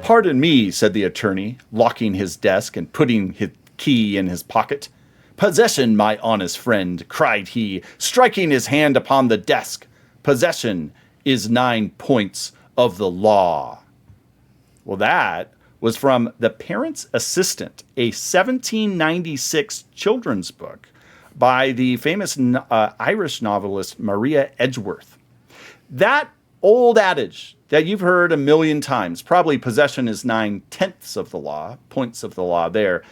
"Pardon me," said the attorney, locking his desk and putting his key in his pocket. "Possession, my honest friend," cried he, striking his hand upon the desk. "Possession is 9 points of the law." Well, that was from The Parent's Assistant, a 1796 children's book by the famous Irish novelist Maria Edgeworth. That old adage that you've heard a million times, probably possession is 9/10 of the law, points of the law there.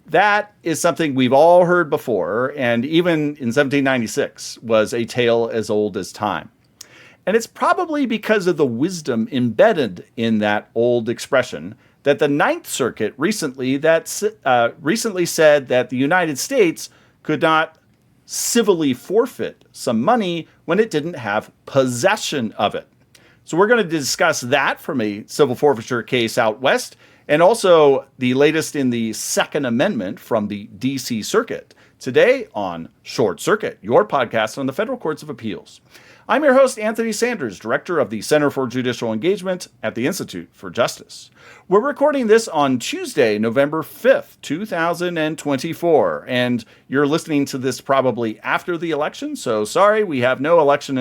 That is something we've all heard before, and even in 1796 was a tale as old as time. And it's probably because of the wisdom embedded in that old expression that the Ninth Circuit recently said that the United States could not civilly forfeit some money when it didn't have possession of it. So we're going to discuss that from a civil forfeiture case out west, and also the latest in the Second Amendment from the D.C. Circuit, today on Short Circuit, your podcast on the Federal Courts of Appeals. I'm your host, Anthony Sanders, director of the Center for Judicial Engagement at the Institute for Justice. We're recording this on Tuesday, November 5th, 2024, and you're listening to this probably after the election, so sorry, we have no election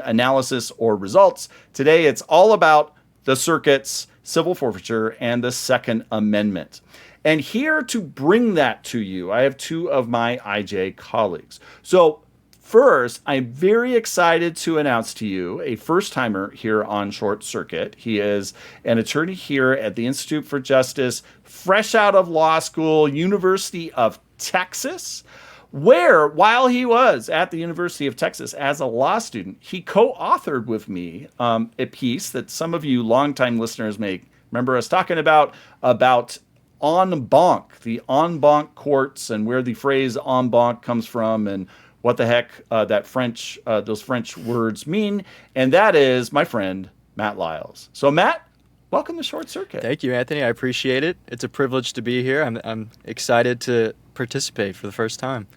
analysis or results. Today, it's all about the circuit's civil forfeiture and the Second Amendment. And here to bring that to you, I have two of my IJ colleagues. So first, I'm very excited to announce to you a first-timer here on Short Circuit. He is an attorney here at the Institute for Justice, fresh out of law school, University of Texas, where, while he was at the University of Texas as a law student, he co-authored with me a piece that some of you longtime listeners may remember us talking about en banc, the en banc courts, and where the phrase en banc comes from, and what the heck those French words mean. And that is my friend, Matt Liles. So Matt, welcome to Short Circuit. Thank you, Anthony. I appreciate it. It's a privilege to be here. I'm excited to participate for the first time.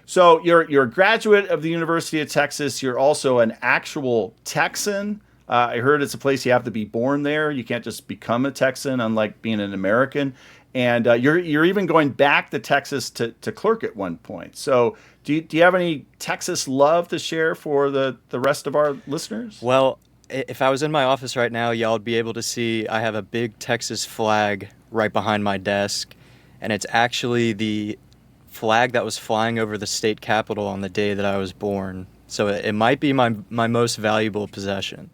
So you're a graduate of the University of Texas. You're also an actual Texan. I heard it's a place you have to be born there. You can't just become a Texan, unlike being an American. And you're even going back to Texas to clerk at one point. So do you have any Texas love to share for the rest of our listeners? Well, if I was in my office right now, y'all would be able to see I have a big Texas flag right behind my desk. And it's actually the flag that was flying over the state capitol on the day that I was born. So it might be my most valuable possession.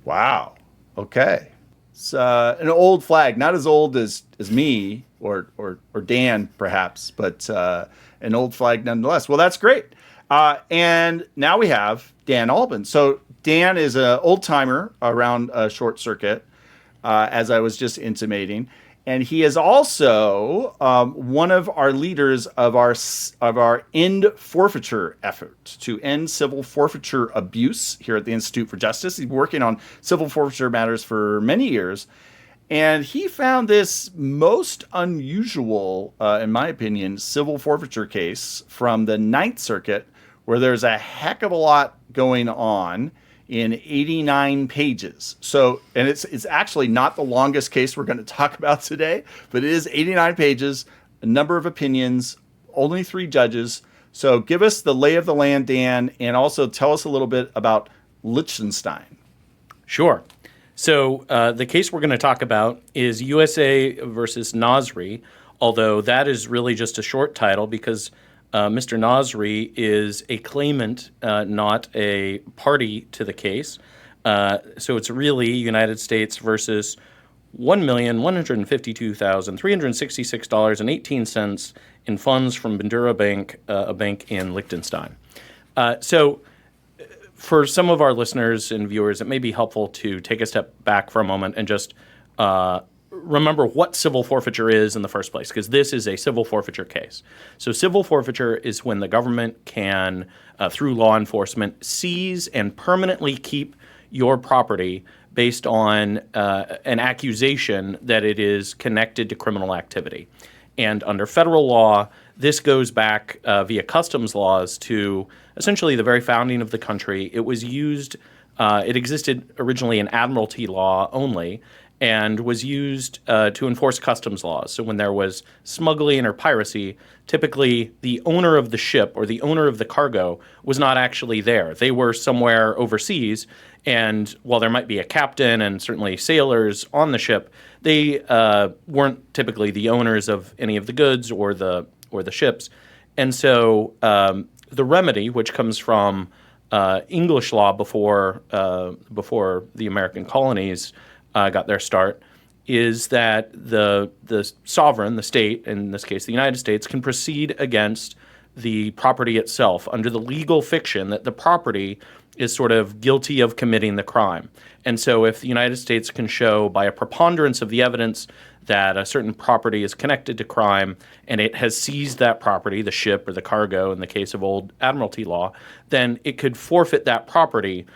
Wow. Okay. It's an old flag, not as old as me or Dan, perhaps, but an old flag nonetheless. Well, that's great. And now we have Dan Alban. So Dan is an old timer around Short Circuit, as I was just intimating. And he is also one of our leaders of our End Forfeiture effort to end civil forfeiture abuse here at the Institute for Justice. He's been working on civil forfeiture matters for many years. And he found this most unusual, in my opinion, civil forfeiture case from the Ninth Circuit, where there's a heck of a lot going on in 89 pages. So, and it's actually not the longest case we're going to talk about today, but it is 89 pages, a number of opinions, only 3 judges. So give us the lay of the land, Dan, and also tell us a little bit about Liechtenstein. Sure. So the case we're going to talk about is USA versus Nasri, although that is really just a short title because Mr. Nasri is a claimant, not a party to the case. So it's really United States versus $1,152,366.18 in funds from Bandura Bank, a bank in Liechtenstein. So for some of our listeners and viewers, it may be helpful to take a step back for a moment and just remember what civil forfeiture is in the first place, because this is a civil forfeiture case. So civil forfeiture is when the government can, through law enforcement, seize and permanently keep your property based on an accusation that it is connected to criminal activity. And under federal law, this goes back via customs laws to essentially the very founding of the country. It was used, it existed originally in admiralty law only, and was used to enforce customs laws. So when there was smuggling or piracy, typically the owner of the ship or the owner of the cargo was not actually there. They were somewhere overseas, and while there might be a captain and certainly sailors on the ship, they weren't typically the owners of any of the goods or the ships. And so the remedy, which comes from English law before the American colonies got their start, is that the sovereign, the state, in this case the United States, can proceed against the property itself under the legal fiction that the property is sort of guilty of committing the crime. And so if the United States can show by a preponderance of the evidence that a certain property is connected to crime and it has seized that property, the ship or the cargo in the case of old Admiralty law, then it could forfeit that property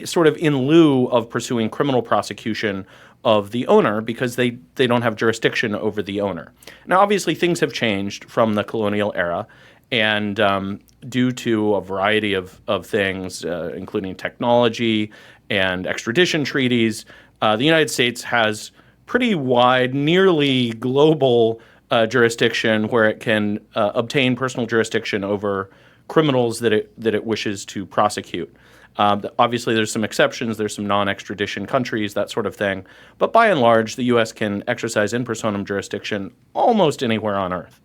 sort of in lieu of pursuing criminal prosecution of the owner because they don't have jurisdiction over the owner. Now, obviously, things have changed from the colonial era, and due to a variety of things, including technology and extradition treaties, the United States has pretty wide, nearly global jurisdiction where it can obtain personal jurisdiction over criminals that it wishes to prosecute. Obviously, there's some exceptions. There's some non-extradition countries, that sort of thing. But by and large, the U.S. can exercise in personam jurisdiction almost anywhere on Earth.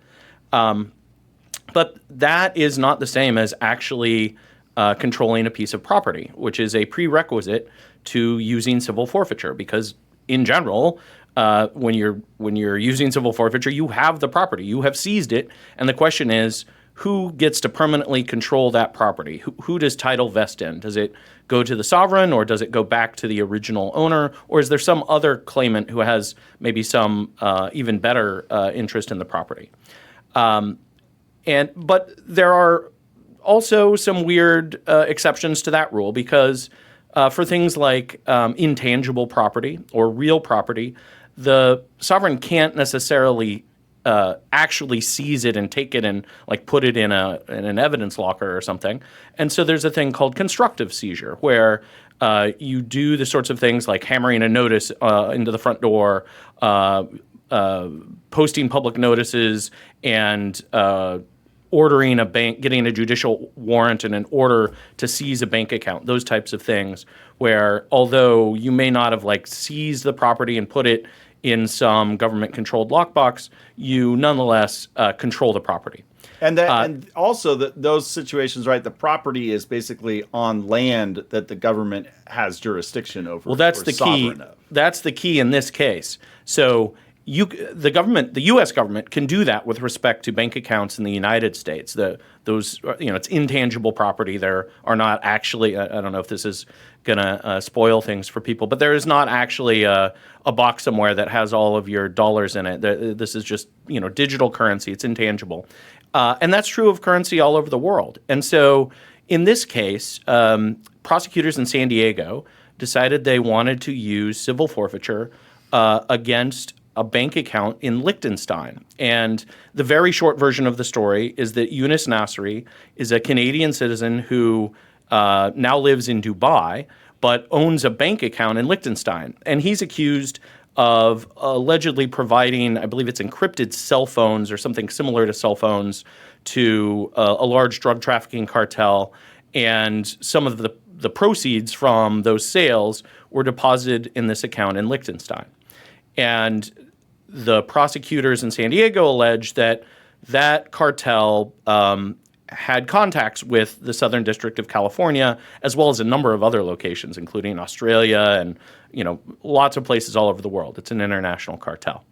But that is not the same as actually controlling a piece of property, which is a prerequisite to using civil forfeiture. Because in general, when you're using civil forfeiture, you have the property, you have seized it, and the question is, who gets to permanently control that property? Who does title vest in? Does it go to the sovereign, or does it go back to the original owner, or is there some other claimant who has maybe some even better interest in the property? But there are also some weird exceptions to that rule because for things like intangible property or real property, the sovereign can't necessarily actually seize it and take it and like put it in an evidence locker or something. And so there's a thing called constructive seizure where you do the sorts of things like hammering a notice into the front door, posting public notices, and ordering a bank, getting a judicial warrant and an order to seize a bank account, those types of things where although you may not have like seized the property and put it in some government-controlled lockbox, you nonetheless control the property. And and also those situations, right? The property is basically on land that the government has jurisdiction over. Well, that's the key. That's the key in this case. So the U.S. government can do that with respect to bank accounts in the United States. It's intangible property. There are not actually. I don't know if this is going to spoil things for people, but there is not actually a box somewhere that has all of your dollars in it. This is just digital currency. It's intangible, and that's true of currency all over the world. And so in this case, prosecutors in San Diego decided they wanted to use civil forfeiture against a bank account in Liechtenstein. And the very short version of the story is that Yunus Nasri is a Canadian citizen who now lives in Dubai, but owns a bank account in Liechtenstein. And he's accused of allegedly providing, I believe it's encrypted cell phones or something similar to cell phones, to a large drug trafficking cartel. And some of the proceeds from those sales were deposited in this account in Liechtenstein. And the prosecutors in San Diego allege that cartel had contacts with the Southern District of California, as well as a number of other locations, including Australia and lots of places all over the world. It's an international cartel.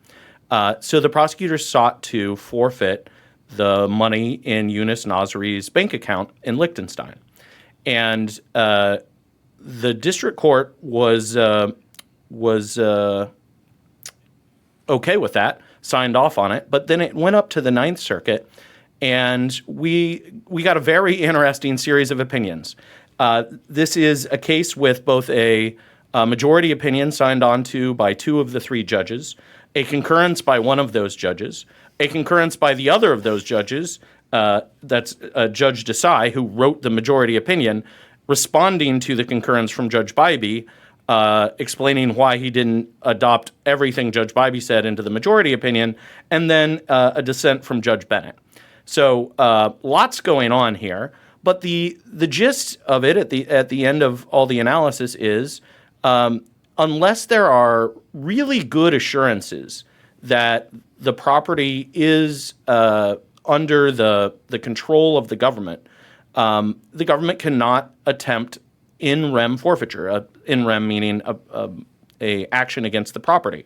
So the prosecutors sought to forfeit the money in Yunus Nasri's bank account in Liechtenstein. And the district court was okay with that, signed off on it, but then it went up to the Ninth Circuit, and we got a very interesting series of opinions. This is a case with both a majority opinion signed on to by two of the three judges, a concurrence by one of those judges, a concurrence by the other of those judges, that's Judge Desai, who wrote the majority opinion, responding to the concurrence from Judge Bybee, explaining why he didn't adopt everything Judge Bybee said into the majority opinion, and then a dissent from Judge Bennett. So lots going on here. But the gist of it at the end of all the analysis is, unless there are really good assurances that the property is under the control of the government cannot attempt in rem forfeiture. In rem meaning a action against the property.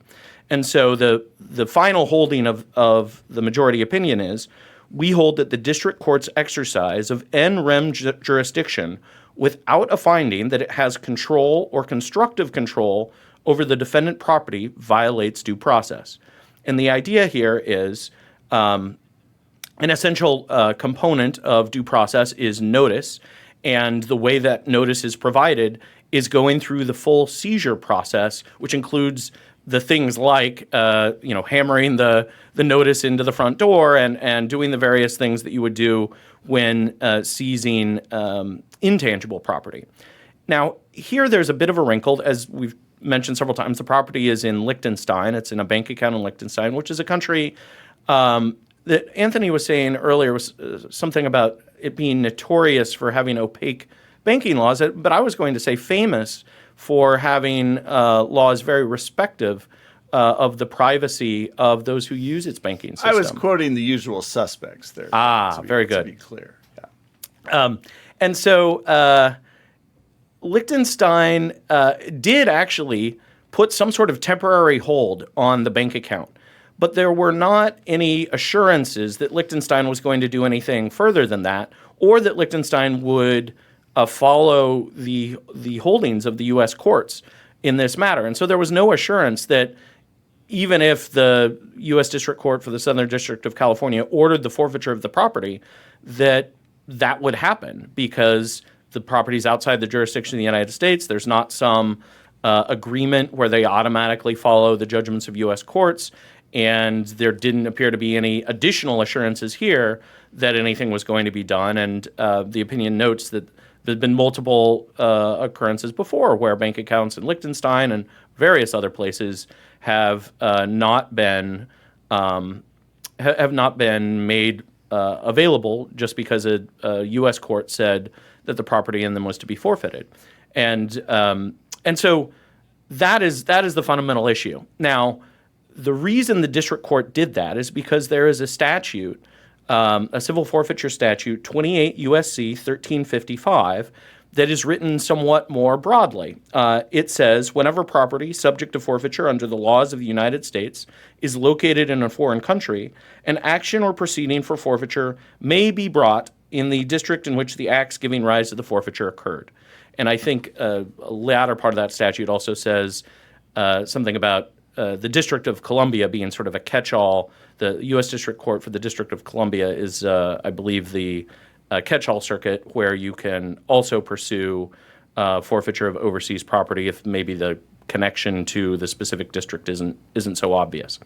And so the final holding of the majority opinion is, we hold that the district court's exercise of en rem jurisdiction without a finding that it has control or constructive control over the defendant property violates due process. And the idea here is an essential component of due process is notice, and the way that notice is provided is going through the full seizure process, which includes the things like hammering the notice into the front door and doing the various things that you would do when seizing intangible property. Now, here there's a bit of a wrinkle. As we've mentioned several times, the property is in Liechtenstein. It's in a bank account in Liechtenstein, which is a country that Anthony was saying earlier was something about it being notorious for having opaque banking laws, but I was going to say famous for having laws very respective of the privacy of those who use its banking system. I was quoting the usual suspects there. Very good. To be clear. Yeah. And so Liechtenstein did actually put some sort of temporary hold on the bank account, but there were not any assurances that Liechtenstein was going to do anything further than that, or that Liechtenstein would follow the holdings of the U.S. courts in this matter. And so there was no assurance that even if the U.S. District Court for the Southern District of California ordered the forfeiture of the property, that would happen, because the property's outside the jurisdiction of the United States. There's not some agreement where they automatically follow the judgments of U.S. courts, and there didn't appear to be any additional assurances here that anything was going to be done. And the opinion notes that there's been multiple occurrences before where bank accounts in Liechtenstein and various other places have not been made available just because a U.S. court said that the property in them was to be forfeited, and so that is the fundamental issue. Now, the reason the district court did that is because there is a statute. A civil forfeiture statute, 28 U.S.C. 1355, that is written somewhat more broadly. It says, whenever property subject to forfeiture under the laws of the United States is located in a foreign country, an action or proceeding for forfeiture may be brought in the district in which the acts giving rise to the forfeiture occurred. And I think a latter part of that statute also says something about the District of Columbia being sort of a catch-all. The U.S. District Court for the District of Columbia is, I believe, the catch-all circuit where you can also pursue forfeiture of overseas property if maybe the connection to the specific district isn't so obvious.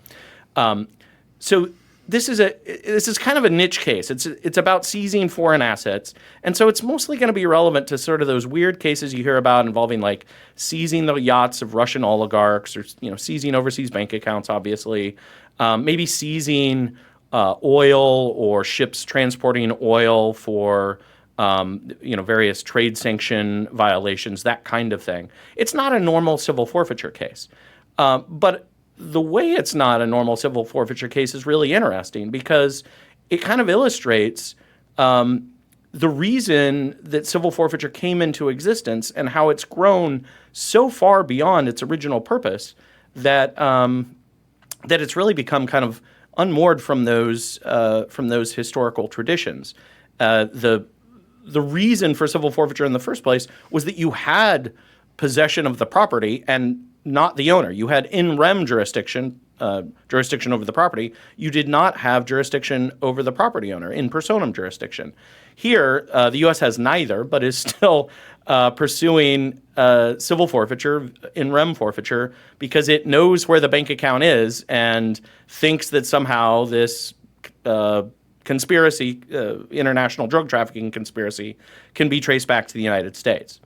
So this is kind of a niche case. It's about seizing foreign assets, and so it's mostly going to be relevant to sort of those weird cases you hear about involving like seizing the yachts of Russian oligarchs, or seizing overseas bank accounts, obviously, maybe seizing oil or ships transporting oil for various trade sanction violations, that kind of thing. It's not a normal civil forfeiture case, but the way it's not a normal civil forfeiture case is really interesting, because it kind of illustrates the reason that civil forfeiture came into existence and how it's grown so far beyond its original purpose that it's really become kind of unmoored from those historical traditions. The reason for civil forfeiture in the first place was that you had possession of the property and not the owner. You had in rem jurisdiction over the property. You did not have jurisdiction over the property owner, in personam jurisdiction. Here, the U.S. has neither, but is still pursuing civil forfeiture, in rem forfeiture, because it knows where the bank account is and thinks that somehow this conspiracy, international drug trafficking conspiracy, can be traced back to the United States.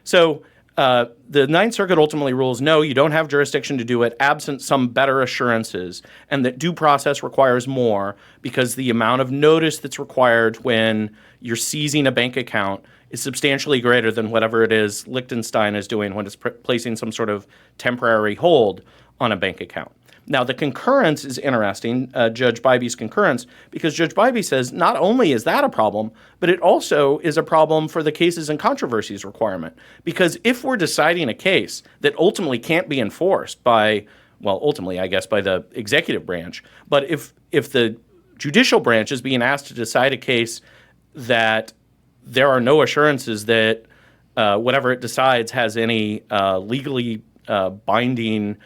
So The Ninth Circuit ultimately rules, no, you don't have jurisdiction to do it absent some better assurances, and that due process requires more because the amount of notice that's required when you're seizing a bank account is substantially greater than whatever it is Liechtenstein is doing when it's placing some sort of temporary hold on a bank account. Now, the concurrence is interesting, Judge Bybee's concurrence, because Judge Bybee says not only is that a problem, but it also is a problem for the cases and controversies requirement. Because if we're deciding a case that ultimately can't be enforced by, well, ultimately, I guess, by the executive branch, but if the judicial branch is being asked to decide a case that there are no assurances that whatever it decides has any legally binding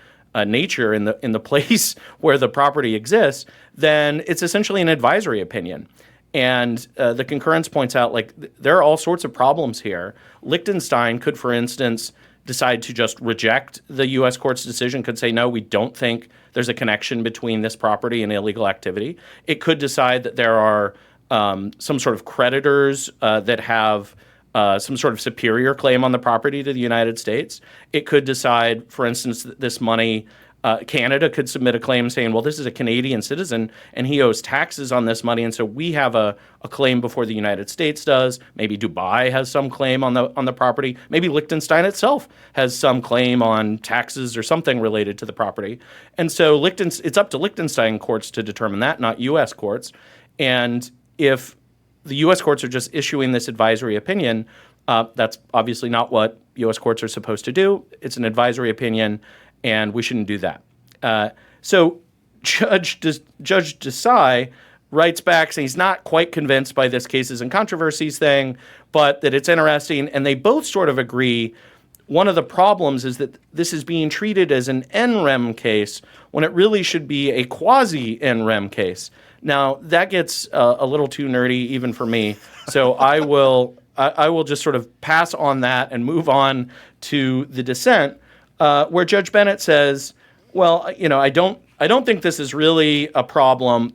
nature in the place where the property exists, then it's essentially an advisory opinion. And the concurrence points out, like, there are all sorts of problems here. Liechtenstein could, for instance, decide to just reject the U.S. court's decision, could say, no, we don't think there's a connection between this property and illegal activity. It could decide that there are some sort of creditors that have some sort of superior claim on the property to the United States. It could decide, for instance, that this money, Canada could submit a claim saying, well, this is a Canadian citizen and he owes taxes on this money, and so we have a claim before the United States does. Maybe Dubai has some claim on the property. Maybe Liechtenstein itself has some claim on taxes or something related to the property. And so it's up to Liechtenstein courts to determine that, not U.S. courts. And if the U.S. courts are just issuing this advisory opinion, that's obviously not what U.S. courts are supposed to do. It's an advisory opinion, and we shouldn't do that. So Judge Desai writes back saying he's not quite convinced by this cases and controversies thing, but that it's interesting, and they both sort of agree. One of the problems is that this is being treated as an NREM case when it really should be a quasi-NREM case. Now, that gets a little too nerdy even for me, so I will just sort of pass on that and move on to the dissent, where Judge Bennett says, well, I don't think this is really a problem.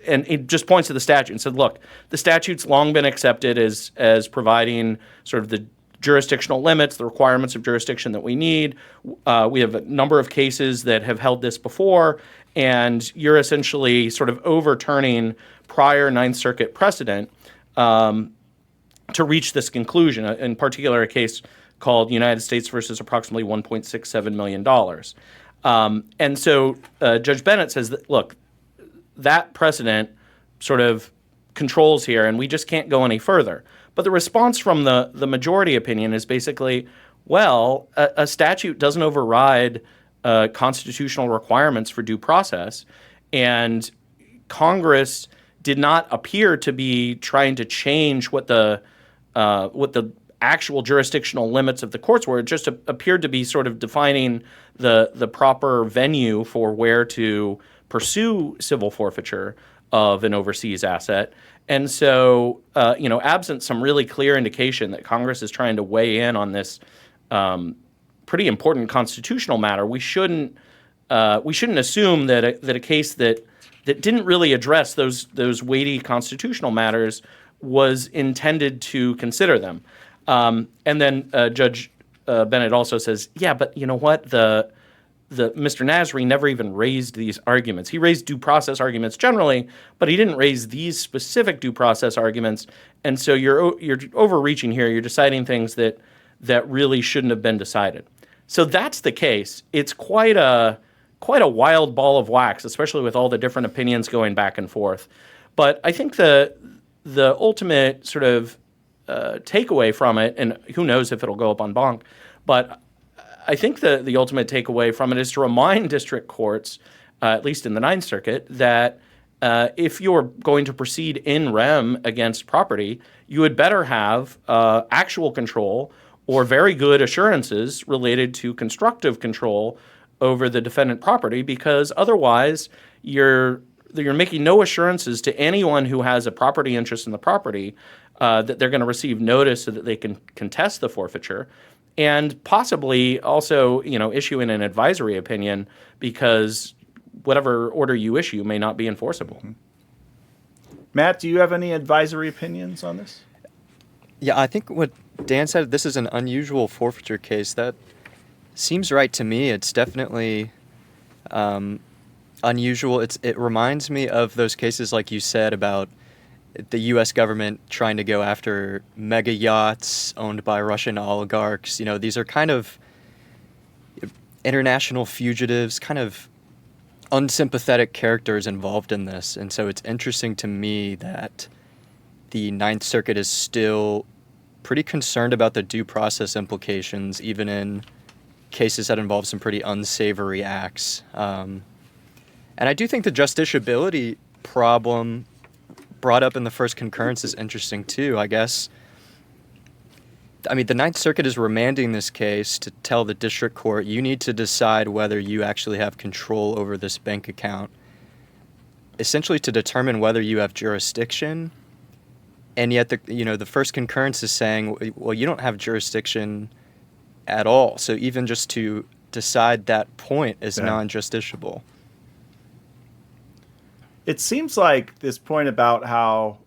And it just points to the statute and said, look, the statute's long been accepted as providing sort of the jurisdictional limits, the requirements of jurisdiction that we need. We have a number of cases that have held this before, and you're essentially sort of overturning prior Ninth Circuit precedent to reach this conclusion, in particular a case called United States versus approximately $1.67 million. And so Judge Bennett says that, look, that precedent sort of controls here, and we just can't go any further. But the response from the majority opinion is basically, well, a statute doesn't override constitutional requirements for due process, and Congress did not appear to be trying to change what the actual jurisdictional limits of the courts were. It just appeared to be sort of defining the proper venue for where to pursue civil forfeiture of an overseas asset. And so, absent some really clear indication that Congress is trying to weigh in on this pretty important constitutional matter, we shouldn't assume that a case that didn't really address those weighty constitutional matters was intended to consider them. And then Judge Bennett also says, yeah, but you know what? The Mr. Nasri never even raised these arguments. He raised due process arguments generally, but he didn't raise these specific due process arguments. And so you're overreaching here. You're deciding things that really shouldn't have been decided. So that's the case. It's quite a wild ball of wax, especially with all the different opinions going back and forth. But I think the ultimate sort of takeaway from it, and who knows if it'll go up en banc, but I think the ultimate takeaway from it is to remind district courts, at least in the Ninth Circuit, that if you're going to proceed in rem against property, you would better have actual control or very good assurances related to constructive control over the defendant property, because otherwise you're making no assurances to anyone who has a property interest in the property that they're going to receive notice so that they can contest the forfeiture, and possibly also, issuing an advisory opinion because whatever order you issue may not be enforceable. Mm-hmm. Matt, do you have any advisory opinions on this? Yeah, I think what Dan said this is an unusual forfeiture case. That seems right to me. It's definitely unusual. It reminds me of those cases, like you said, about the U.S. government trying to go after mega yachts owned by Russian oligarchs. These are kind of international fugitives, kind of unsympathetic characters involved in this. And so it's interesting to me that the Ninth Circuit is still pretty concerned about the due process implications, even in cases that involve some pretty unsavory acts. And I do think the justiciability problem brought up in the first concurrence is interesting too, I guess. I mean, the Ninth Circuit is remanding this case to tell the district court, you need to decide whether you actually have control over this bank account, essentially to determine whether you have jurisdiction. And yet, the first concurrence is saying, well, you don't have jurisdiction at all. So even just to decide that point is non-justiciable. It seems like this point about how,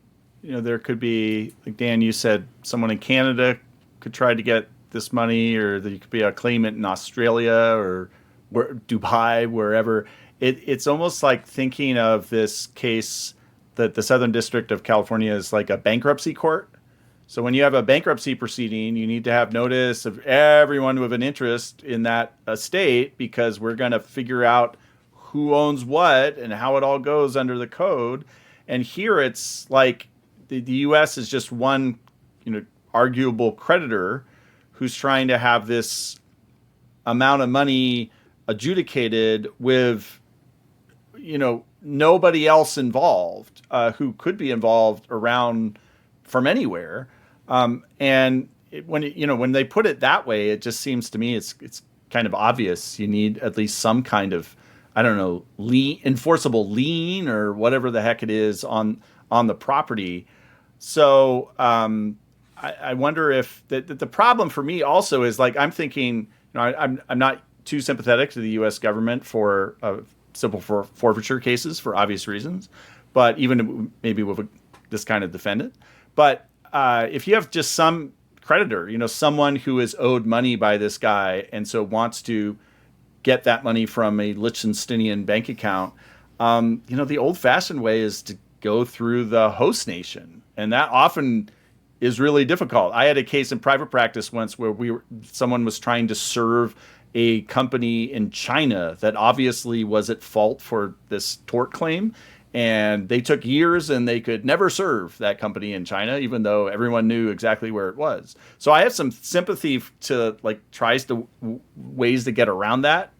there could be, like Dan, you said, someone in Canada could try to get this money, or there could be a claimant in Australia or Dubai, wherever. It's almost like thinking of this case that the Southern District of California is like a bankruptcy court. So when you have a bankruptcy proceeding, you need to have notice of everyone with an interest in that estate, because we're going to figure out who owns what and how it all goes under the code. And here it's like the U.S. is just one, arguable creditor who's trying to have this amount of money adjudicated with, nobody else involved who could be involved around from anywhere. When they put it that way, it just seems to me it's kind of obvious. You need at least some kind of, I don't know, enforceable lien or whatever the heck it is on the property. So I wonder if the problem for me also is, like, I'm thinking, I'm not too sympathetic to the U.S. government for simple forfeiture cases for obvious reasons, but even maybe with this kind of defendant. But if you have just some creditor, someone who is owed money by this guy and so wants to get that money from a Liechtensteinian bank account, the old-fashioned way is to go through the host nation, and that often is really difficult. I had a case in private practice once where someone was trying to serve a company in China that obviously was at fault for this tort claim, and they took years and they could never serve that company in China, even though everyone knew exactly where it was. So I have some sympathy to ways to get around that.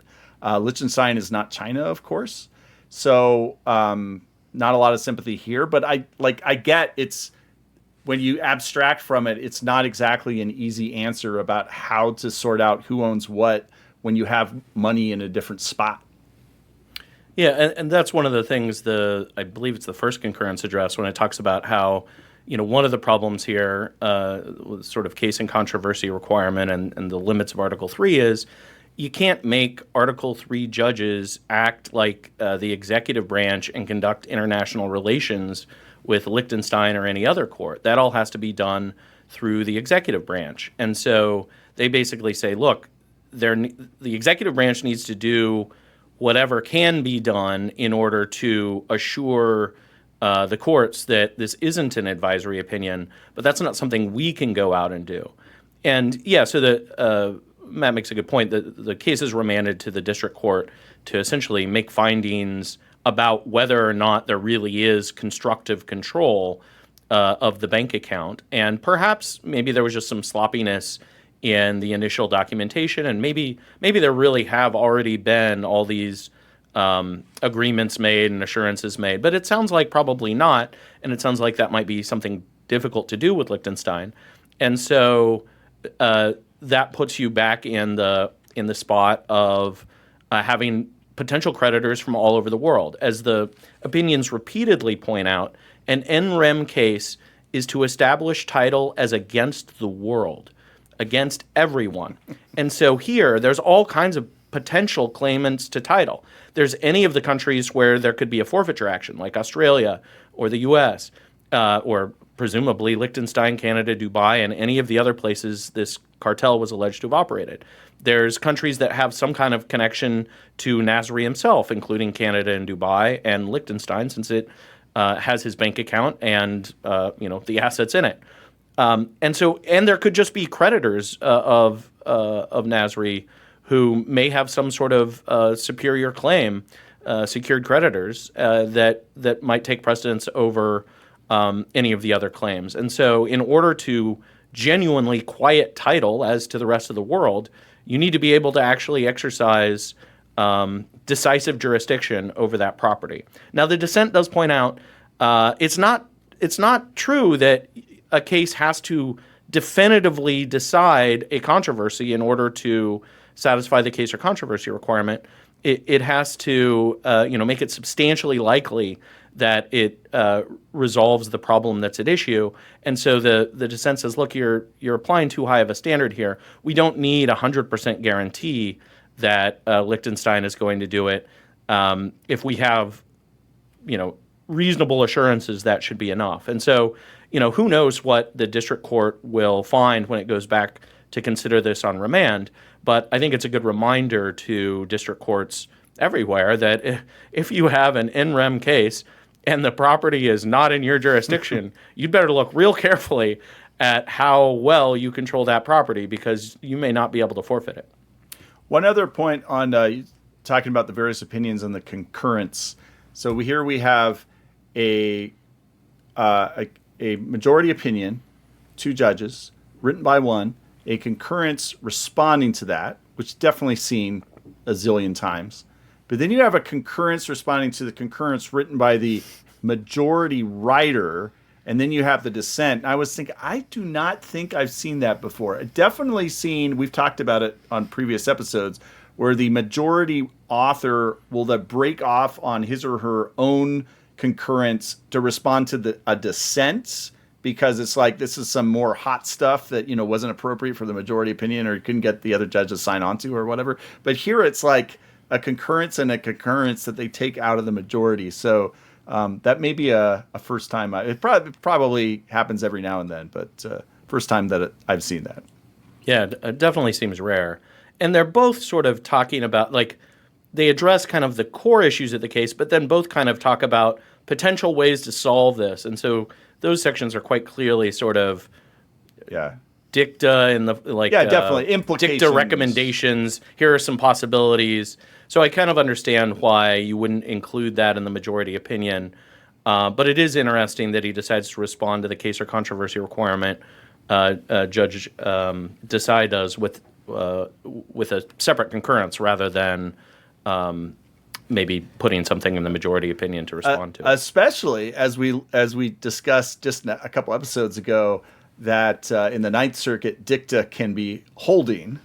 Liechtenstein is not China, of course. So not a lot of sympathy here, but I get it's, when you abstract from it, it's not exactly an easy answer about how to sort out who owns what when you have money in a different spot. Yeah, and that's one of the things I believe it's the first concurrence address, when it talks about how, one of the problems here, sort of case and controversy requirement and the limits of Article 3 is you can't make Article 3 judges act like the executive branch and conduct international relations with Liechtenstein or any other court. That all has to be done through the executive branch. And so they basically say, look, the executive branch needs to do whatever can be done in order to assure the courts that this isn't an advisory opinion, but that's not something we can go out and do. And yeah, so Matt makes a good point. The case is remanded to the district court to essentially make findings about whether or not there really is constructive control of the bank account. And perhaps maybe there was just some sloppiness in the initial documentation, and maybe there really have already been all these agreements made and assurances made. But it sounds like probably not, and it sounds like that might be something difficult to do with Liechtenstein. And so that puts you back in the spot of having potential creditors from all over the world. As the opinions repeatedly point out, an NREM case is to establish title as against the world, against everyone. And so here, there's all kinds of potential claimants to title. There's any of the countries where there could be a forfeiture action, like Australia or the U.S., or presumably Liechtenstein, Canada, Dubai, and any of the other places this cartel was alleged to have operated. There's countries that have some kind of connection to Nasri himself, including Canada and Dubai and Liechtenstein, since it has his bank account and the assets in it. And there could just be creditors of Nasri who may have some sort of superior claim, secured creditors that might take precedence over any of the other claims. And so, in order to genuinely quiet title as to the rest of the world, you need to be able to actually exercise decisive jurisdiction over that property. Now, the dissent does point out it's not true that a case has to definitively decide a controversy in order to satisfy the case or controversy requirement. It has to make it substantially likely that it resolves the problem that's at issue. And so the dissent says, look, you're applying too high of a standard here. We don't need 100% guarantee that Liechtenstein is going to do it. If we have, reasonable assurances, that should be enough. And so, who knows what the district court will find when it goes back to consider this on remand. But I think it's a good reminder to district courts everywhere that if you have an in rem case and the property is not in your jurisdiction, you'd better look real carefully at how well you control that property, because you may not be able to forfeit it. One other point on talking about the various opinions and the concurrence. So here we have a majority opinion, 2 judges, written by one, a concurrence responding to that, which definitely seen a zillion times. But then you have a concurrence responding to the concurrence written by the majority writer, and then you have the dissent. And I was thinking, I do not think I've seen that before. I've definitely seen, we've talked about it on previous episodes, where the majority author will then break off on his or her own concurrence to respond to a dissent, because it's like this is some more hot stuff that wasn't appropriate for the majority opinion, or you couldn't get the other judge to sign on to or whatever. But here it's like a concurrence and a concurrence that they take out of the majority. So that may be a first time. It probably happens every now and then, but first time that I've seen that. Yeah, it definitely seems rare. And they're both sort of talking about, they address kind of the core issues of the case, but then both kind of talk about potential ways to solve this. And so those sections are quite clearly sort of dicta and definitely implications. Dicta recommendations. Here are some possibilities. So I kind of understand why you wouldn't include that in the majority opinion. But it is interesting that he decides to respond to the case or controversy requirement Judge Desai does with a separate concurrence rather than maybe putting something in the majority opinion to respond to. Especially as we discussed just a couple episodes ago that in the Ninth Circuit, dicta can be holding.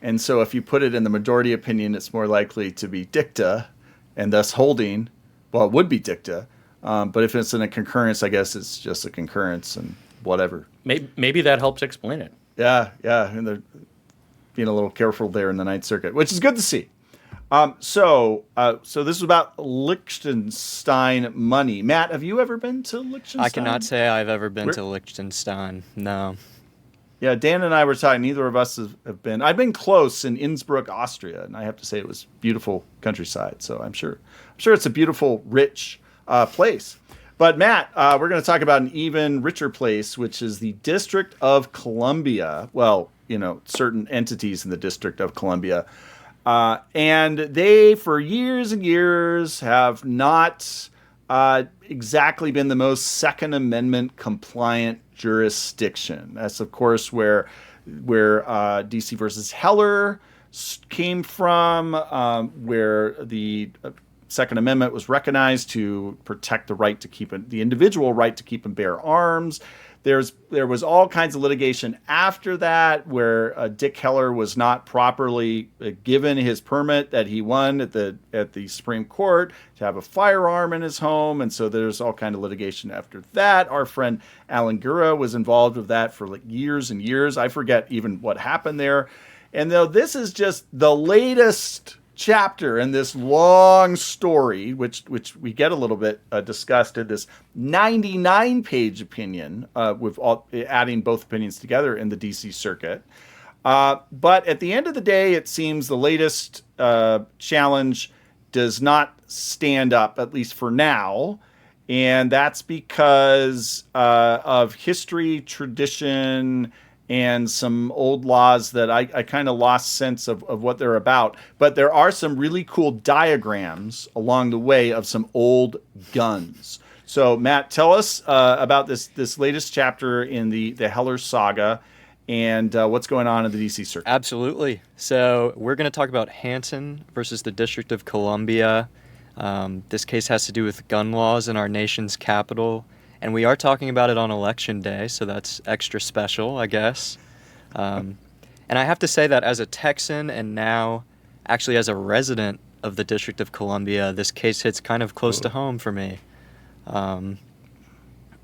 And so if you put it in the majority opinion, it's more likely to be dicta and thus holding. Well, it would be dicta. But if it's in a concurrence, I guess it's just a concurrence and whatever. Maybe that helps explain it. Yeah. And they're being a little careful there in the Ninth Circuit, which is good to see. So this is about Liechtenstein money. Matt, have you ever been to Liechtenstein? I cannot say I've ever been to Liechtenstein. No. Yeah, Dan and I were talking. Neither of us have been. I've been close in Innsbruck, Austria, and I have to say it was beautiful countryside. So I'm sure it's a beautiful, rich place. But Matt, we're going to talk about an even richer place, which is the District of Columbia. Well, certain entities in the District of Columbia. And they, for years and years, have not exactly been the most Second Amendment compliant jurisdiction. That's, of course, where DC versus Heller came from, where the Second Amendment was recognized to protect the right to the individual right to keep and bear arms. There was all kinds of litigation after that where Dick Heller was not properly given his permit that he won at the Supreme Court to have a firearm in his home, and so there's all kind of litigation after that. Our friend Alan Gura was involved with that for years and years. I forget even what happened there. And though this is just the latest chapter in this long story, which we get a little bit discussed in this 99-page opinion, with adding both opinions together in the DC Circuit. But at the end of the day, it seems the latest challenge does not stand up, at least for now. And that's because of history, tradition, and some old laws that I kind of lost sense of what they're about. But there are some really cool diagrams along the way of some old guns. So, Matt, tell us about this latest chapter in the Heller saga and what's going on in the DC Circuit. Absolutely. So we're going to talk about Hansen versus the District of Columbia. This case has to do with gun laws in our nation's capital. And we are talking about it on Election Day, so that's extra special, I guess. And I have to say that as a Texan and now actually as a resident of the District of Columbia, this case hits kind of close to home for me. And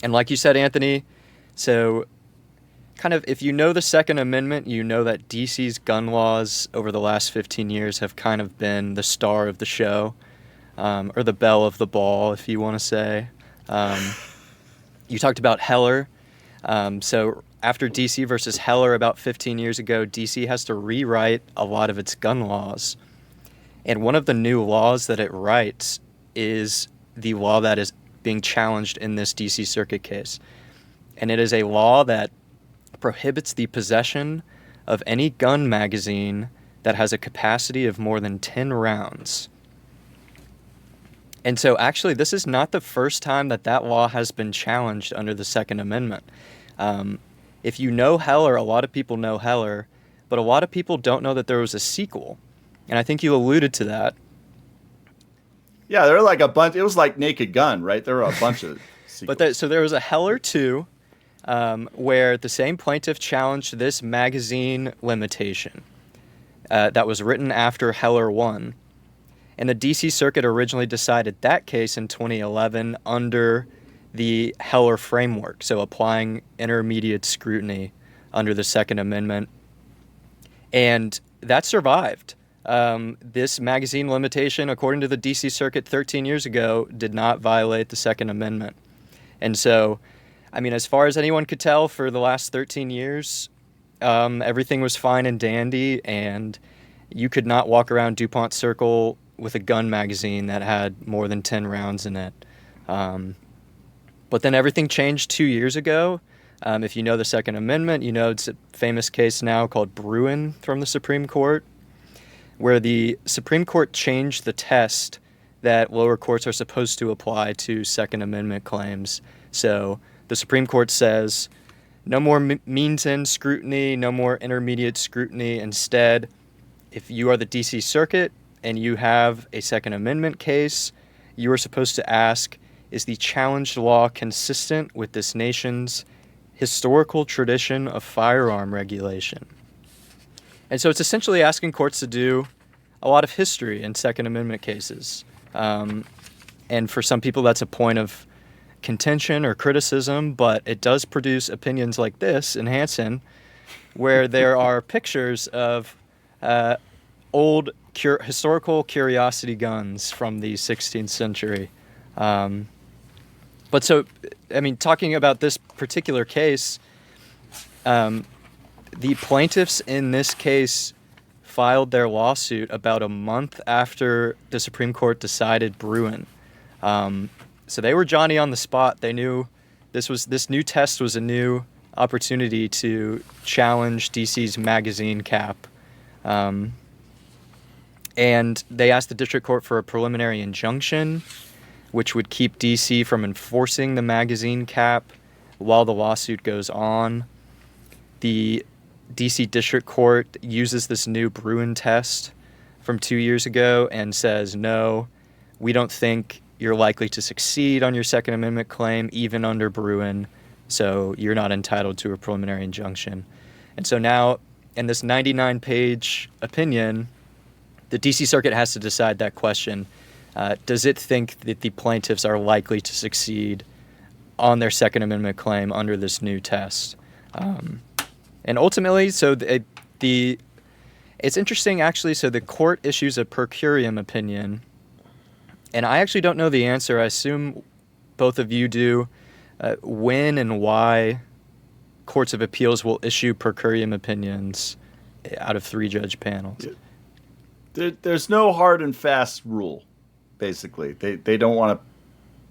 like you said, Anthony, so kind of if you know the Second Amendment, you know that DC's gun laws over the last 15 years have kind of been the star of the show, or the belle of the ball, if you want to say. You talked about Heller. So after DC versus Heller about 15 years ago, DC has to rewrite a lot of its gun laws. And one of the new laws that it writes is the law that is being challenged in this DC Circuit case. And it is a law that prohibits the possession of any gun magazine that has a capacity of more than 10 rounds. And so actually, this is not the first time that law has been challenged under the Second Amendment. If you know Heller, a lot of people know Heller, but a lot of people don't know that there was a sequel. And I think you alluded to that. Yeah, there were like a bunch. It was like Naked Gun, right? There were a bunch of sequels. So there was a Heller 2, where the same plaintiff challenged this magazine limitation that was written after Heller 1. And the D.C. Circuit originally decided that case in 2011 under the Heller framework, so applying intermediate scrutiny under the Second Amendment. And that survived. This magazine limitation, according to the D.C. Circuit 13 years ago, did not violate the Second Amendment. And so, I mean, as far as anyone could tell, for the last 13 years, everything was fine and dandy, and you could not walk around DuPont Circle with a gun magazine that had more than 10 rounds in it. But then everything changed 2 years ago. If you know the Second Amendment, you know it's a famous case now called Bruin from the Supreme Court, where the Supreme Court changed the test that lower courts are supposed to apply to Second Amendment claims. So the Supreme Court says no more means-end scrutiny, no more intermediate scrutiny. Instead, if you are the D.C. Circuit and you have a Second Amendment case, you are supposed to ask, is the challenged law consistent with this nation's historical tradition of firearm regulation? And so it's essentially asking courts to do a lot of history in Second Amendment cases. And for some people, that's a point of contention or criticism, but it does produce opinions like this in Hansen, where there are pictures of old historical curiosity guns from the 16th century. But so, I mean, talking about this particular case, the plaintiffs in this case filed their lawsuit about a month after the Supreme Court decided Bruin. So they were Johnny on the spot. They knew this new test was a new opportunity to challenge DC's magazine cap. And they asked the district court for a preliminary injunction, which would keep DC from enforcing the magazine cap while the lawsuit goes on. The DC district court uses this new Bruin test from 2 years ago and says, no, we don't think you're likely to succeed on your Second Amendment claim, even under Bruin, so you're not entitled to a preliminary injunction. And so now, in this 99-page opinion, the D.C. Circuit has to decide that question. Does it think that the plaintiffs are likely to succeed on their Second Amendment claim under this new test? And ultimately, so a It's interesting, actually. So the court issues a per curiam opinion, and I actually don't know the answer. I assume both of you do. When and why courts of appeals will issue per curiam opinions out of 3-judge panels. There's no hard and fast rule, basically. They don't want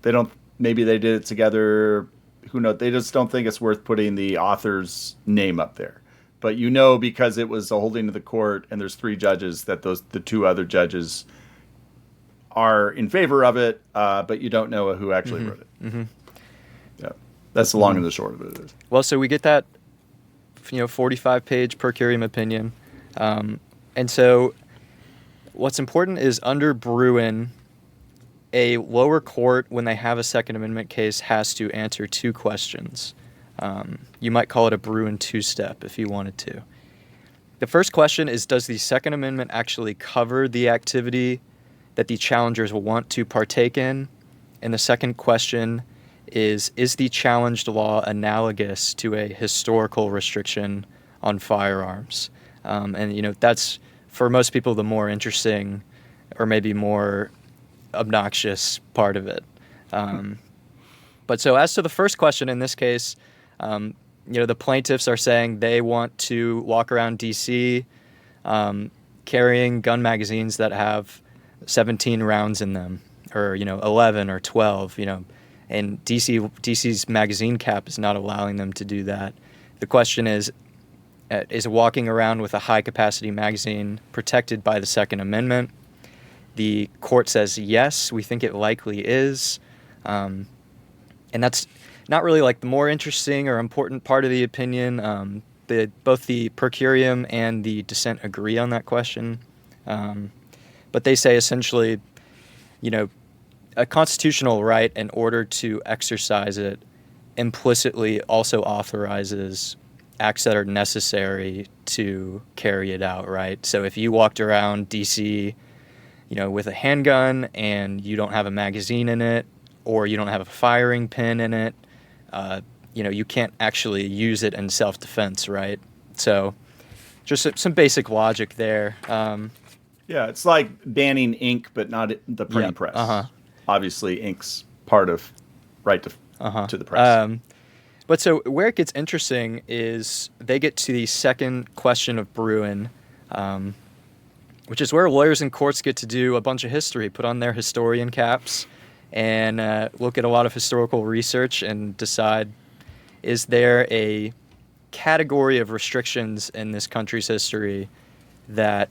to, maybe they did it together, who knows, they just don't think it's worth putting the author's name up there. But because it was a holding of the court and there's 3 judges, that the 2 other judges are in favor of it, but you don't know who actually wrote it. Mm-hmm. Yeah, that's the long and the short of it. Well, so we get that 45-page per curiam opinion, and so what's important is under Bruin, a lower court, when they have a Second Amendment case, has to answer 2 questions. You might call it a Bruin 2-step if you wanted to. The first question is, does the Second Amendment actually cover the activity that the challengers will want to partake in? And the second question is the challenged law analogous to a historical restriction on firearms? And that's, for most people, the more interesting or maybe more obnoxious part of it. But so as to the first question in this case, the plaintiffs are saying they want to walk around D.C. Carrying gun magazines that have 17 rounds in them, or 11 or 12, and DC's magazine cap is not allowing them to do that. The question is walking around with a high capacity magazine protected by the Second Amendment? The court says yes, we think it likely is, and that's not really like the more interesting or important part of the opinion. Both the per curiam and the dissent agree on that question. But they say essentially, a constitutional right, in order to exercise it, implicitly also authorizes acts that are necessary to carry it out, right? So if you walked around D.C., with a handgun and you don't have a magazine in it, or you don't have a firing pin in it, you can't actually use it in self-defense, right? So just some basic logic there. Yeah, it's like banning ink, but not the printing press. Obviously, ink's part of right to the press. But so where it gets interesting is they get to the second question of Bruin, which is where lawyers and courts get to do a bunch of history, put on their historian caps, and look at a lot of historical research and decide, is there a category of restrictions in this country's history that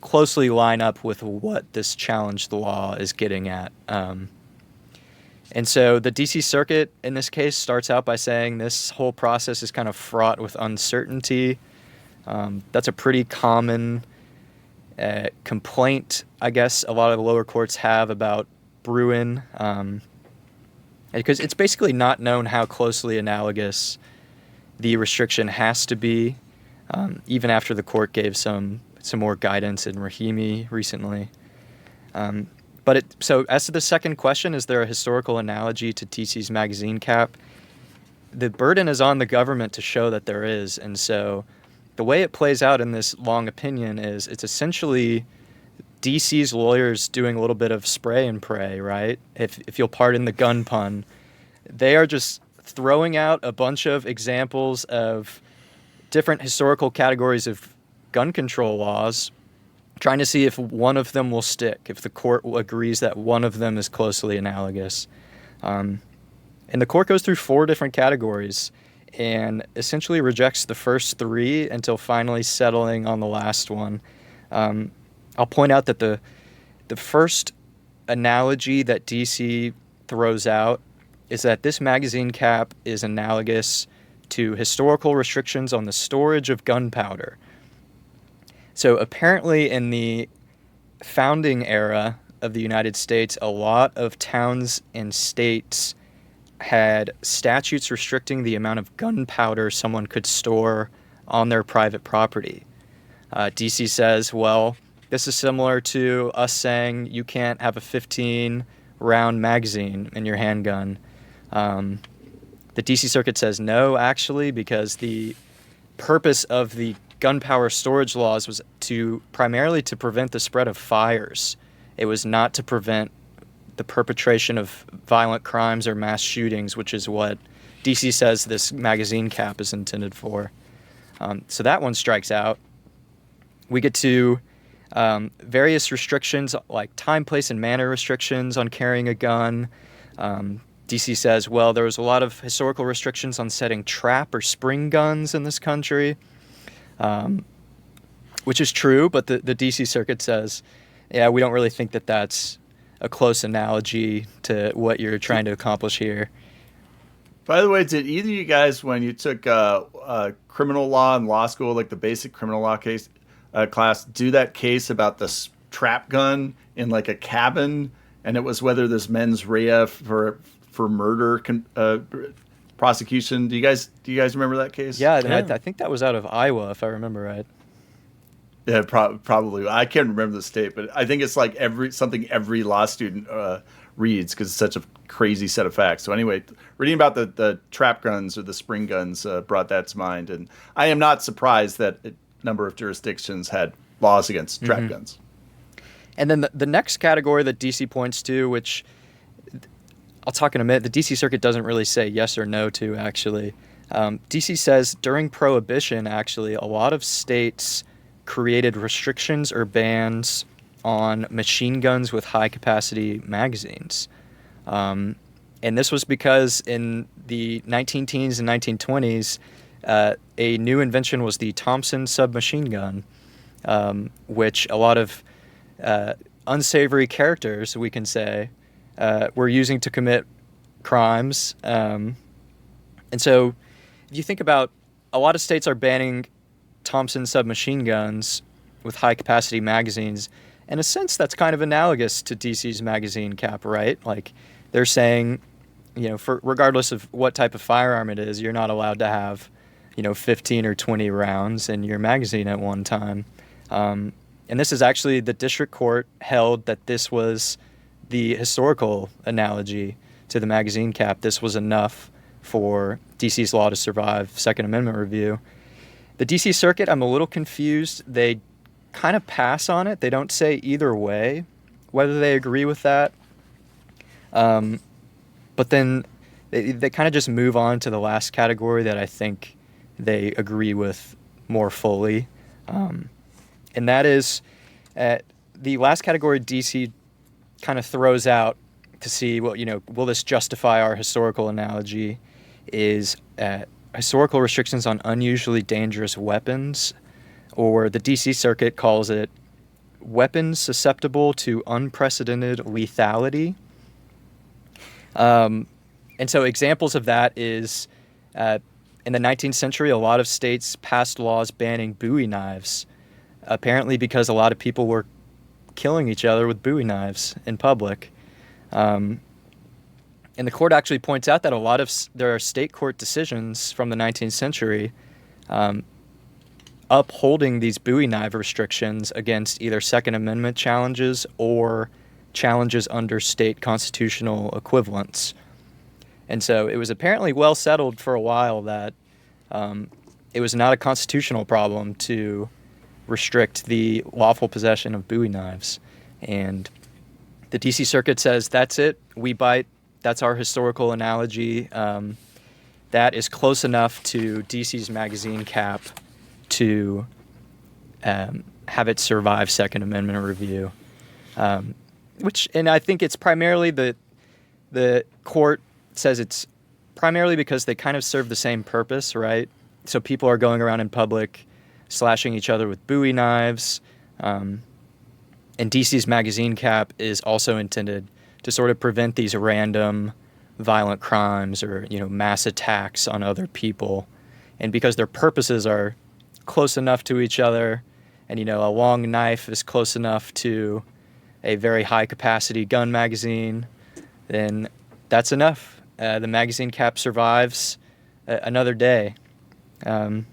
closely line up with what this challenged law is getting at? And so the D.C. Circuit, in this case, starts out by saying this whole process is kind of fraught with uncertainty. That's a pretty common complaint, I guess, a lot of the lower courts have about Bruin, because it's basically not known how closely analogous the restriction has to be, even after the court gave some more guidance in Rahimi recently. So as to the second question, is there a historical analogy to TC's magazine cap? The burden is on the government to show that there is, and so the way it plays out in this long opinion is it's essentially DC's lawyers doing a little bit of spray and pray, right? If you'll pardon the gun pun. They are just throwing out a bunch of examples of different historical categories of gun control laws, trying to see if one of them will stick, if the court agrees that one of them is closely analogous. And the court goes through 4 different categories and essentially rejects the first 3 until finally settling on the last one. I'll point out that the first analogy that DC throws out is that this magazine cap is analogous to historical restrictions on the storage of gunpowder. So apparently in the founding era of the United States, a lot of towns and states had statutes restricting the amount of gunpowder someone could store on their private property. DC says, well, this is similar to us saying you can't have a 15-round magazine in your handgun. The DC Circuit says no, actually, because the purpose of the gunpowder storage laws was primarily to prevent the spread of fires. It was not to prevent the perpetration of violent crimes or mass shootings, which is what DC says this magazine cap is intended for. So that one strikes out. We get to various restrictions like time, place, and manner restrictions on carrying a gun. DC says, well, there was a lot of historical restrictions on setting trap or spring guns in this country, which is true, but the DC Circuit says, yeah, we don't really think that that's a close analogy to what you're trying to accomplish here. By the way, did either of you guys, when you took criminal law in law school, like the basic criminal law case class, do that case about the trap gun in like a cabin, and it was whether there's mens rea for murder prosecution? Do you guys remember that case? Yeah. I think that was out of Iowa, if I remember right. Yeah, probably. I can't remember the state, but I think it's like every law student reads because it's such a crazy set of facts. So anyway, reading about the trap guns or the spring guns brought that to mind, and I am not surprised that a number of jurisdictions had laws against trap guns. And then the next category that DC points to, which I'll talk in a minute, the DC Circuit doesn't really say yes or no to, actually. DC says during Prohibition, actually, a lot of states created restrictions or bans on machine guns with high-capacity magazines. And this was because in the 19-teens and 1920s, a new invention was the Thompson submachine gun, which a lot of unsavory characters, we can say, were using to commit crimes. And so if you think about, a lot of states are banning Thompson submachine guns with high-capacity magazines. In a sense, that's kind of analogous to DC's magazine cap, right? Like, they're saying, regardless of what type of firearm it is, you're not allowed to have, 15 or 20 rounds in your magazine at one time. And this is actually, the district court held that this was the historical analogy to the magazine cap. This was enough for DC's law to survive Second Amendment review. The DC Circuit, I'm a little confused. They kind of pass on it. They don't say either way whether they agree with that. But then they kind of just move on to the last category that I think they agree with more fully. And that is the last category DC kind of throws out to see, well, will this justify our historical analogy, is historical restrictions on unusually dangerous weapons, or the DC Circuit calls it weapons susceptible to unprecedented lethality. And so examples of that is in the 19th century, a lot of states passed laws banning Bowie knives, apparently because a lot of people were killing each other with Bowie knives in public. And the court actually points out that there are state court decisions from the 19th century upholding these Bowie knife restrictions against either Second Amendment challenges or challenges under state constitutional equivalents. And so it was apparently well settled for a while that it was not a constitutional problem to restrict the lawful possession of Bowie knives. And the DC Circuit says, that's it, we bite, that's our historical analogy. That is close enough to DC's magazine cap to have it survive Second Amendment review. And I think it's primarily the court says it's primarily because they kind of serve the same purpose, right? So people are going around in public slashing each other with Bowie knives. And DC's magazine cap is also intended to sort of prevent these random violent crimes or, mass attacks on other people. And because their purposes are close enough to each other, and, a long knife is close enough to a very high-capacity gun magazine, then that's enough. The magazine cap survives another day. And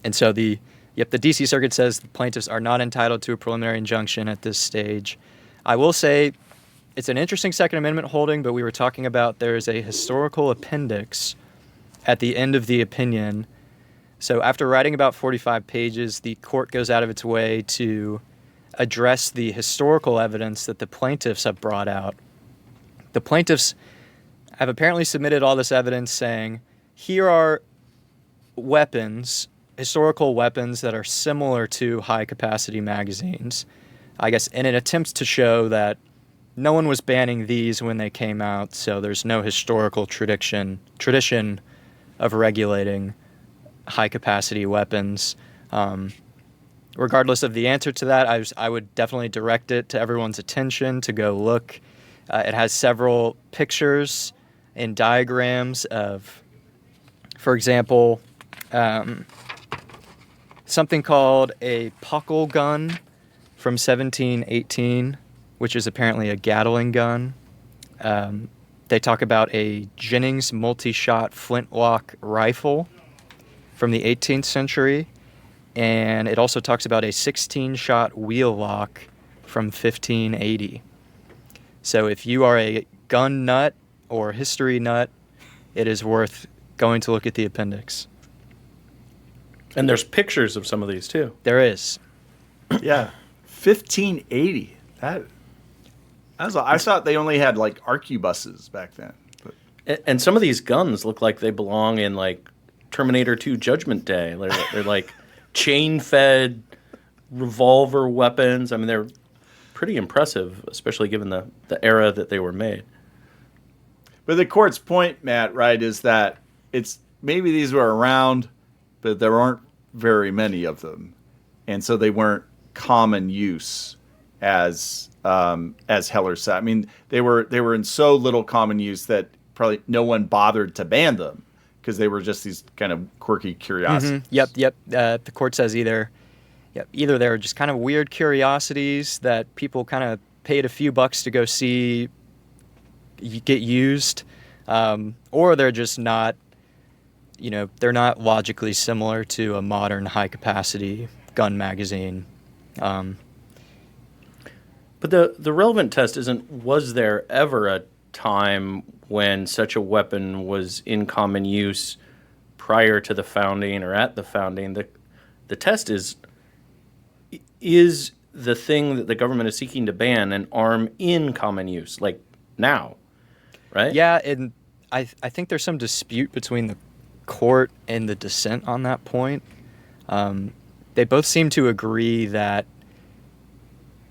so the DC Circuit says the plaintiffs are not entitled to a preliminary injunction at this stage. I will say it's an interesting Second Amendment holding, but we were talking about there is a historical appendix at the end of the opinion So after writing about 45 pages, the court goes out of its way to address the historical evidence that the plaintiffs have brought out. The plaintiffs have apparently submitted all this evidence saying, here are weapons, historical weapons that are similar to high-capacity magazines, I guess in an attempt to show that no one was banning these when they came out, so there's no historical tradition of regulating high-capacity weapons. Regardless of the answer to that, I would definitely direct it to everyone's attention to go look. It has several pictures and diagrams of, for example, something called a puckle gun from 1718, which is apparently a Gatling gun. They talk about a Jennings multi-shot flintlock rifle from the 18th century, and it also talks about a 16-shot wheel lock from 1580. So if you are a gun nut or history nut, it is worth going to look at the appendix. And there's pictures of some of these too. There is. Yeah, 1580. I thought they only had like arquebuses back then. But. And some of these guns look like they belong in like Terminator 2 Judgment Day. They're like chain-fed revolver weapons. I mean, they're pretty impressive, especially given the era that they were made. But the court's point, Matt, right, is that it's maybe these were around, but there aren't very many of them, and so they weren't common use as Heller said. I mean, they were in so little common use that probably no one bothered to ban them because they were just these kind of quirky curiosities. Mm-hmm. Yep. The court says either they were just kind of weird curiosities that people kind of paid a few bucks to go see get used, or they're just not, they're not logically similar to a modern high-capacity gun magazine. But the relevant test isn't, was there ever a time when such a weapon was in common use prior to the founding or at the founding? The test is the thing that the government is seeking to ban an arm in common use, like now, right? Yeah, and I think there's some dispute between the court and the dissent on that point. They both seem to agree that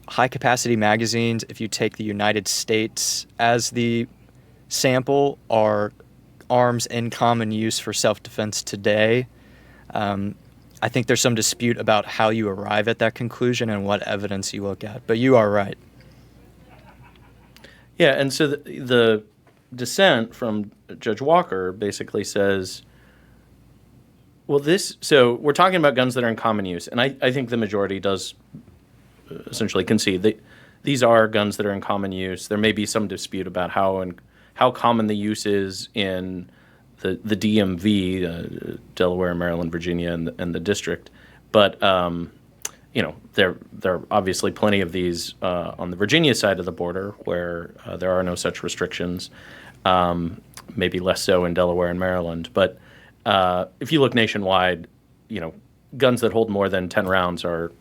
high-capacity magazines, if you take the United States as the sample, are arms in common use for self-defense today. I think there's some dispute about how you arrive at that conclusion and what evidence you look at, but you are right. Yeah, and so the dissent from Judge Walker basically says, well, so we're talking about guns that are in common use, and I think the majority does essentially concede that these are guns that are in common use. There may be some dispute about how common the use is in the DMV, Delaware, Maryland, Virginia, and the district. But there are obviously plenty of these on the Virginia side of the border where there are no such restrictions. Maybe less so in Delaware and Maryland. But if you look nationwide, guns that hold more than 10 rounds are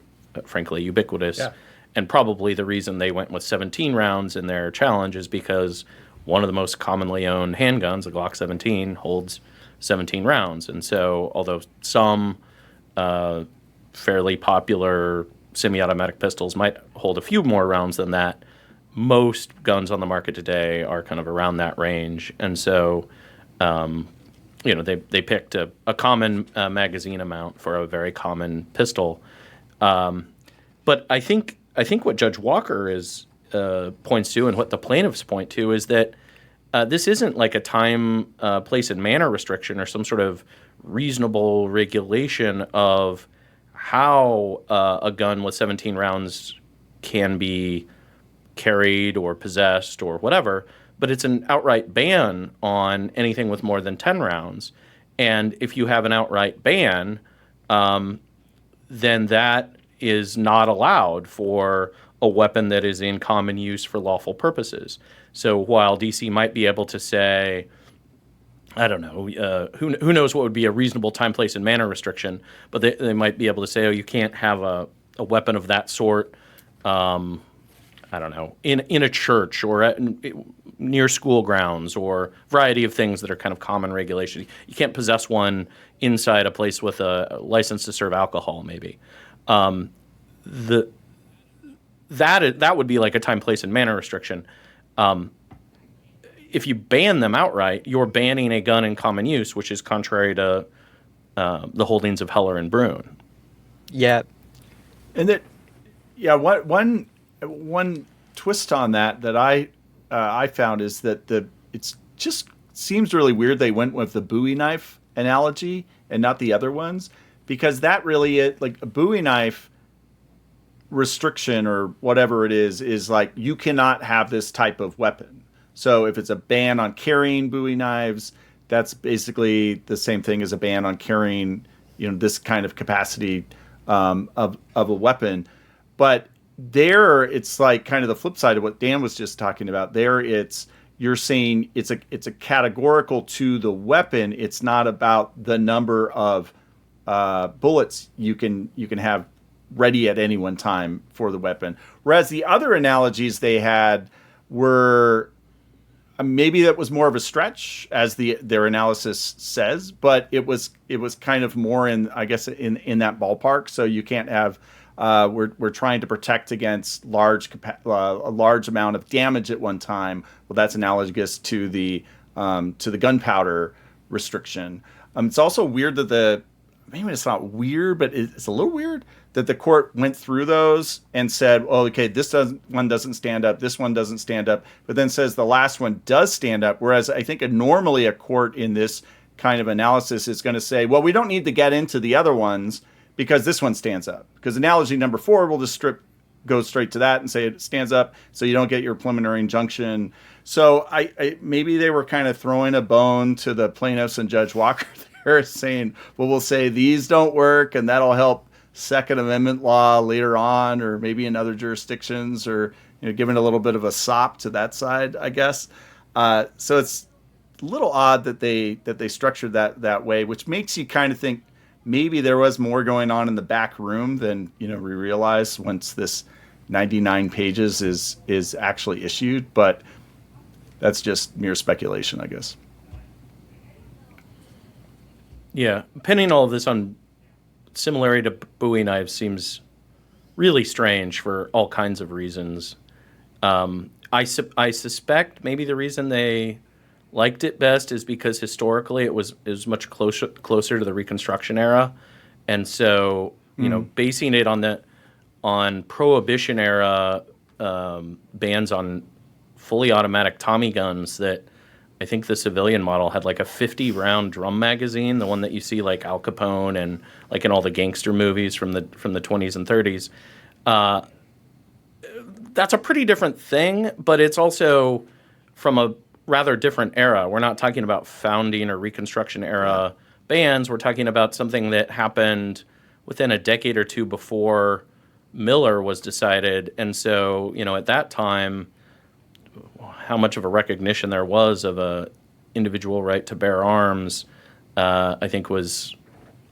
frankly ubiquitous. Yeah. And probably the reason they went with 17 rounds in their challenge is because one of the most commonly owned handguns, a Glock 17, holds 17 rounds. And so although some fairly popular semi-automatic pistols might hold a few more rounds than that, most guns on the market today are kind of around that range. And so, they picked a common magazine amount for a very common pistol. But I think what Judge Walker points to and what the plaintiffs point to is that this isn't like a time, place, and manner restriction or some sort of reasonable regulation of how a gun with 17 rounds can be carried or possessed or whatever, but it's an outright ban on anything with more than 10 rounds. And if you have an outright ban, then that is not allowed for a weapon that is in common use for lawful purposes. So while DC might be able to say, I don't know, who knows what would be a reasonable time, place, and manner restriction, but they might be able to say, oh, you can't have a weapon of that sort, I don't know, in a church or near school grounds, or a variety of things that are kind of common regulation. You can't possess one inside a place with a license to serve alcohol, maybe. That would be like a time, place, and manner restriction. If you ban them outright, you're banning a gun in common use, which is contrary to the holdings of Heller and Bruin. Yeah. And that, yeah, one twist on that I found is that it's just seems really weird they went with the Bowie knife analogy and not the other ones, because that really is like a Bowie knife restriction or whatever it is like you cannot have this type of weapon. So if it's a ban on carrying Bowie knives, that's basically the same thing as a ban on carrying, this kind of capacity of a weapon. But there, it's like kind of the flip side of what Dan was just talking about. There, you're saying it's a categorical to the weapon. It's not about the number of bullets you can have ready at any one time for the weapon. Whereas the other analogies they had were maybe that was more of a stretch, as their analysis says, but it was kind of more in in that ballpark. So you can't have we're trying to protect against a large amount of damage at one time. Well, that's analogous to the gunpowder restriction. It's also weird that maybe it's not weird, but it's a little weird that the court went through those and said, oh, okay, one doesn't stand up, this one doesn't stand up, but then says the last one does stand up. Whereas I think normally a court in this kind of analysis is going to say, well, we don't need to get into the other ones because this one stands up. Because analogy number 4 will just go straight to that and say it stands up, so you don't get your preliminary injunction. So I maybe they were kind of throwing a bone to the plaintiffs and Judge Walker there, saying, well, we'll say these don't work, and that'll help Second Amendment law later on, or maybe in other jurisdictions, or giving a little bit of a sop to that side, I guess. So it's a little odd that they structured that way, which makes you kind of think maybe there was more going on in the back room than we realize once this 99 pages is actually issued. But that's just mere speculation, I guess. Yeah, pinning all of this on similarity to Bowie knives seems really strange for all kinds of reasons. I suspect maybe the reason they liked it best is because historically it was much closer to the Reconstruction era, and so basing it on Prohibition era bans on fully automatic Tommy guns that. I think the civilian model had like a 50-round drum magazine, the one that you see like Al Capone and like in all the gangster movies from the 20s and 30s. That's a pretty different thing, but it's also from a rather different era. We're not talking about founding or Reconstruction era bans. We're talking about something that happened within a decade or two before Miller was decided. And so, at that time, how much of a recognition there was of a individual right to bear arms, I think was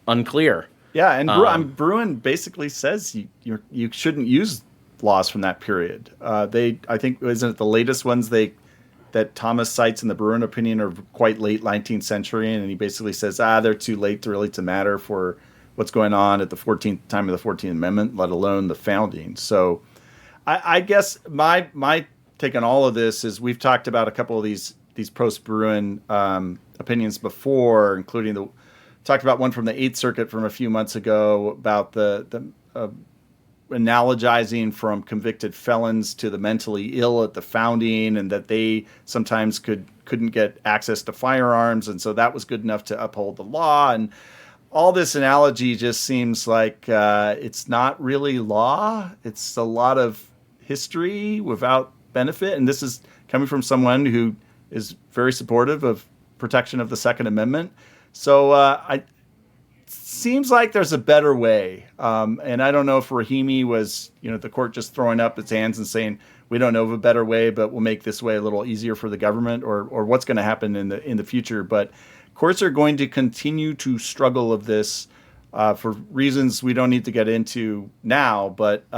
unclear. Yeah, and Bruin basically says you shouldn't use laws from that period. I think isn't it the latest ones that Thomas cites in the Bruin opinion are quite late 19th century, and he basically says they're too late to matter for what's going on at the 14th time of the 14th Amendment, let alone the founding. So, I guess my take on all of this is we've talked about a couple of these post-Bruin opinions before, including talked about one from the Eighth Circuit from a few months ago about the analogizing from convicted felons to the mentally ill at the founding, and that they sometimes couldn't get access to firearms, and so that was good enough to uphold the law. And all this analogy just seems like it's not really law. It's a lot of history without benefit, and this is coming from someone who is very supportive of protection of the Second Amendment. So it seems like there's a better way, and I don't know if Rahimi was, the court just throwing up its hands and saying, we don't know of a better way, but we'll make this way a little easier for the government, or what's going to happen in the future. But courts are going to continue to struggle of this for reasons we don't need to get into now. But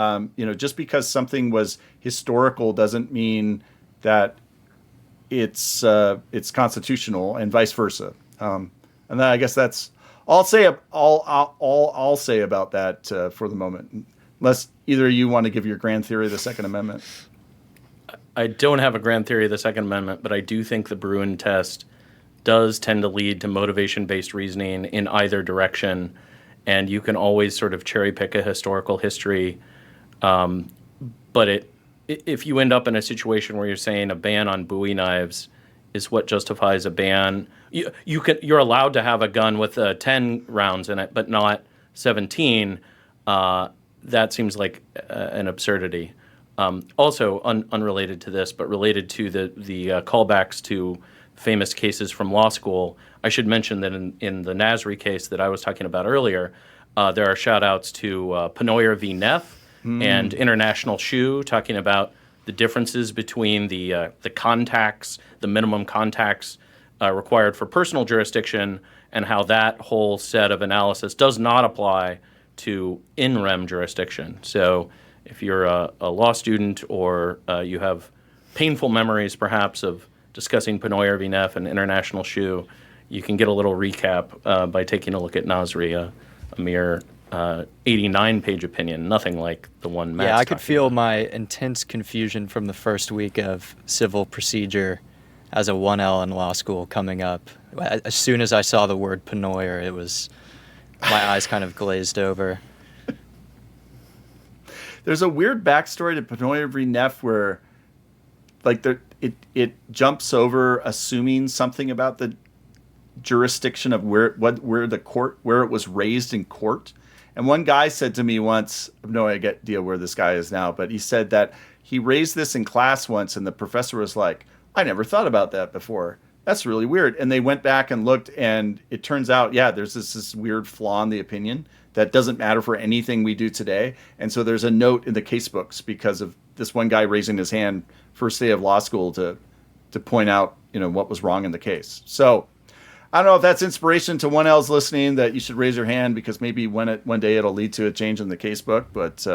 just because something was historical doesn't mean that it's constitutional, and vice versa. And then I guess that's all I'll say about that for the moment. Unless either of you want to give your grand theory of the Second Amendment. I don't have a grand theory of the Second Amendment, but I do think the Bruin test does tend to lead to motivation-based reasoning in either direction, and you can always sort of cherry-pick a historical history. But if you end up in a situation where you're saying a ban on Bowie knives is what justifies a ban, you're allowed to have a gun with 10 rounds in it, but not 17. That seems like an absurdity. Also, unrelated to this, but related to the callbacks to famous cases from law school, I should mention that in the Nasri case that I was talking about earlier, there are shout-outs to Penoyer v. Neff and International Shoe, talking about the differences between the contacts, the minimum contacts required for personal jurisdiction, and how that whole set of analysis does not apply to in rem jurisdiction. So if you're a law student, or you have painful memories perhaps of discussing Penoyer v. Neff and International Shoe, you can get a little recap by taking a look at Nasri, a mere 89-page opinion, nothing like the one Matt's Yeah, I could talking feel about. my intense confusion from the first week of civil procedure as a 1L in law school coming up. As soon as I saw the word Penoyer, my eyes kind of glazed over. There's a weird backstory to Penoyer v. Neff where, like, it jumps over assuming something about the jurisdiction of where it was raised in court. And one guy said to me once, I have no idea where this guy is now, but he said that he raised this in class once, and the professor was like, I never thought about that before. That's really weird. And they went back and looked, and it turns out, there's this weird flaw in the opinion that doesn't matter for anything we do today. And so there's a note in the case books because of this one guy raising his hand first day of law school to point out, what was wrong in the case. So I don't know if that's inspiration to 1Ls listening that you should raise your hand, because maybe one day it'll lead to a change in the case book, but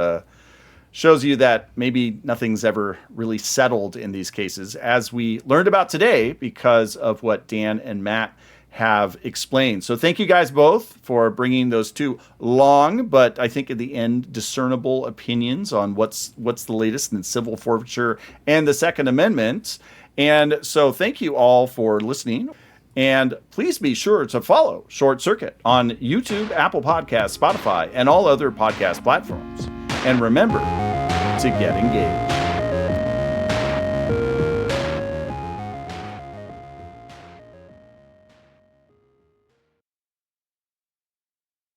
shows you that maybe nothing's ever really settled in these cases, as we learned about today because of what Dan and Matt have explained. So thank you guys both for bringing those two long, but I think in the end discernible opinions on what's the latest in civil forfeiture and the Second Amendment. And so thank you all for listening. And please be sure to follow Short Circuit on YouTube, Apple Podcasts, Spotify, and all other podcast platforms. And remember to get engaged.